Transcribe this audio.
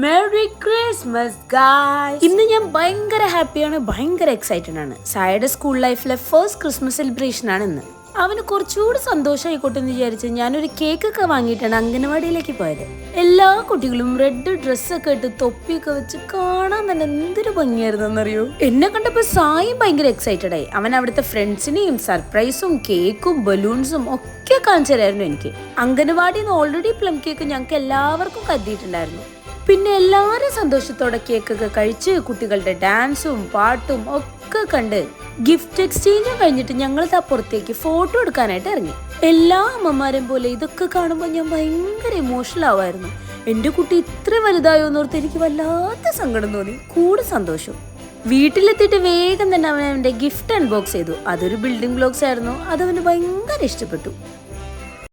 Merry Christmas guys. ഇന്ന് ഞാൻ ഭയങ്കര ഹാപ്പിയാണ്, ഭയങ്കര എക്സൈറ്റഡ് ആണ്. സായയുടെ സ്കൂൾ ലൈഫിലെ ഫസ്റ്റ് ക്രിസ്മസ് സെലിബ്രേഷൻ ആണ് ഇന്ന്. അവന് കുറച്ചുകൂടി സന്തോഷമായിക്കോട്ടെ എന്ന് വിചാരിച്ച് ഞാനൊരു കേക്കൊക്കെ വാങ്ങിയിട്ടാണ് അംഗനവാടിയിലേക്ക് പോയത്. എല്ലാ കുട്ടികളും റെഡ് ഡ്രസ്സൊക്കെ ഇട്ട് തൊപ്പിയൊക്കെ വെച്ച് കാണാൻ തന്നെ എന്തൊരു ഭംഗിയായിരുന്നു എന്നറിയോ. എന്നെ കണ്ടപ്പോൾ സായും ഭയങ്കര എക്സൈറ്റഡ് ആയി. അവൻ അവിടുത്തെ ഫ്രണ്ട്സിനെയും സർപ്രൈസും കേക്കും ബലൂൺസും ഒക്കെ കാണിച്ചു തരായിരുന്നു എനിക്ക്. അംഗനവാടിയിൽ നിന്ന് ഓൾറെഡി പ്ലം കേക്ക് ഞങ്ങൾക്ക് എല്ലാവർക്കും കരുതിയിട്ടുണ്ടായിരുന്നു. പിന്നെ എല്ലാവരും സന്തോഷത്തോടെ കേക്കൊക്കെ കഴിച്ച് കുട്ടികളുടെ ഡാൻസും പാട്ടും ഒക്കെ കണ്ട് ഗിഫ്റ്റ് എക്സ്ചേഞ്ചും കഴിഞ്ഞിട്ട് ഞങ്ങൾ പുറത്തേക്ക് ഫോട്ടോ എടുക്കാനായിട്ട് ഇറങ്ങി. എല്ലാ അമ്മമാരും പോലെ ഇതൊക്കെ കാണുമ്പോൾ ഞാൻ ഭയങ്കര ഇമോഷണൽ ആവുമായിരുന്നു. എൻ്റെ കുട്ടി ഇത്ര വലുതായോ എന്നോർത്ത് എനിക്ക് വല്ലാത്ത സങ്കടം തോന്നി, കൂടെ സന്തോഷം. വീട്ടിലെത്തിയിട്ട് വേഗം തന്നെ അവൻ അവൻ്റെ ഗിഫ്റ്റ് അൺബോക്സ് ചെയ്തു. അതൊരു ബിൽഡിംഗ് ബ്ലോക്സ് ആയിരുന്നു. അതവന് ഭയങ്കര ഇഷ്ടപ്പെട്ടു.